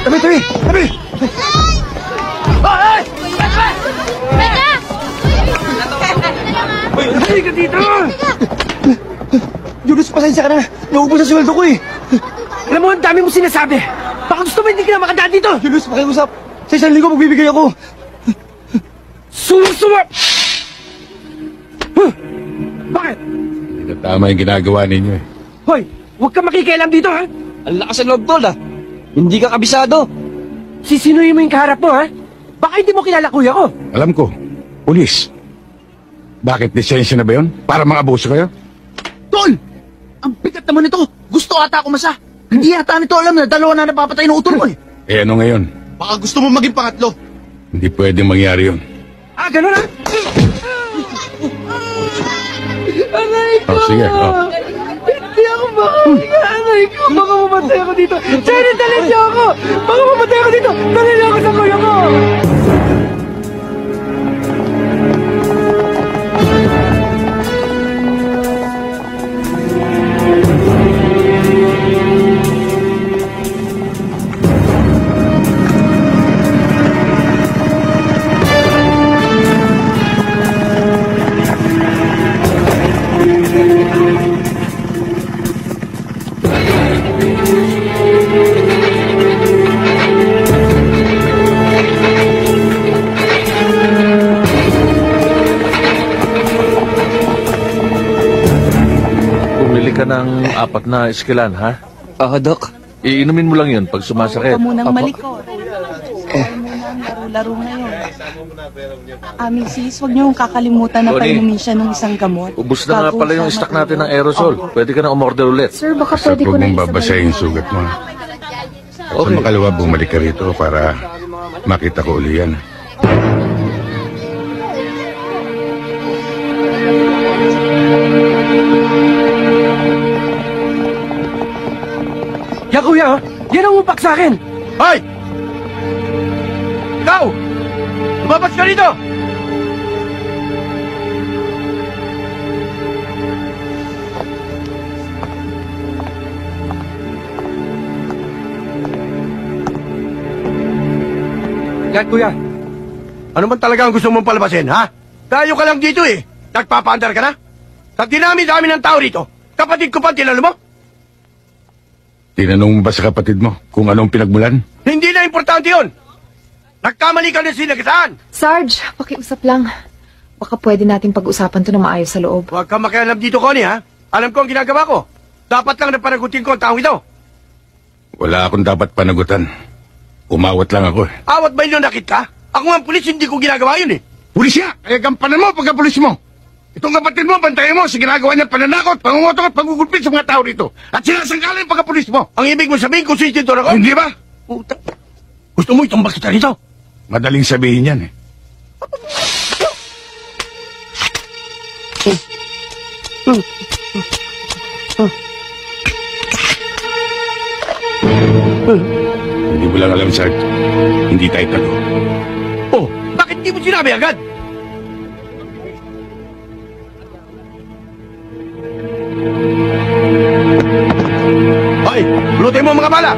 Tabi, tabi! Tabi! Hoy! Teka! Halika dito! Julius, pasensya ka na. Naubos ang sweldo ko eh. Alam mo, ang dami mo sinasabi. Baka gusto mo hindi ka na makadaan dito. Julius, pakiusap. Sa 1,000 magbibigay ako. Sumusuma! Bakit? Hindi na tama yung ginagawa ninyo eh. Hoy, huwag ka makikialam dito, ha? Ang lakas ng loob, tol, ah. Hindi ka kabisado. Sisinuyin mo yung kaharap mo, ha? Baka hindi mo kilala kuya ko. Alam ko, pulis. Bakit lisensya na ba yun? Para mga abuso kayo? Tol! Ang bigat naman nito. Gusto ata ako masa. Hindi yata nito alam na dalawa na napapatay ng utol mo eh. Eh ano ngayon? Baka gusto mo maging pangatlo. Hindi pwedeng mangyari yun. Ah, ganun, ha? Aray ko! Oh, sige, oh. Hindi ako makahinga. Aray ko! Baka mamatay ako dito. Jenny, dalhin niyo ako! Baka mamatay ako dito. Dalhin niyo ako sa kuya ko! Bumili ka ng 4 na iskilan, ha? Dok. Iinumin mo lang yun pag sumasakit. Huwag ka munang malikot. Huwag munang laro-laro ngayon. Mrs., huwag niyong kakalimutan na Tony. painumin siya ng isang gamot. Ubus na nga bago pala yung siya stock matulog. natin ng aerosol. Pwede ka na umorder ulit. Sir, baka Sa pwede ko huwag na mong babasahin yung sugat mo. Sa makalawa, bumalik ka rito para makita ko uli yan. Yan, kuya, ha? Yan ang upak sa akin. Hoy! Ikaw! Lumabas ka rito! Yan, kuya. Ano man talaga ang gusto mong palabasin, ha? Dayo ka lang dito eh. Nagpapaandar ka na? Sa dinami-dami ng tao rito, kapatid ko pa tinalo mo? Tinanong mo ba sa kapatid mo kung anong pinagmulan? Hindi na importante yun! Nagkamali ka na sinagitaan! Sarge, pakiusap lang. Baka pwede nating pag-usapan to na maayos sa loob. Huwag ka makialam dito, Connie, ha? Alam ko ang ginagawa ko. Dapat lang na panagutin ko ang taong ito. Wala akong dapat panagutan. Umawat lang ako eh. Awat ba yun nakit ka? Ako nga ang pulis, hindi ko ginagawa yun eh. Pulis siya! Kaya gampanan mo pagka-pulis mo! Itong kapatid mo, bantayan mo sa ginagawa niya pananakot, pangungutong at pangugulpit sa mga tao rito. At sinasangkalan yung pagka-pulis mo! Ang ibig mo sabihin kung sintintor ako? Hindi ba? Puta. Gusto mo itumbak kita rito? Madaling sabihin yan eh. Hindi mo lang alam, Sarge. Hindi tayo talo. Oh, bakit di mo sinabi agad? Hoy, pulutin mo ang mga bala!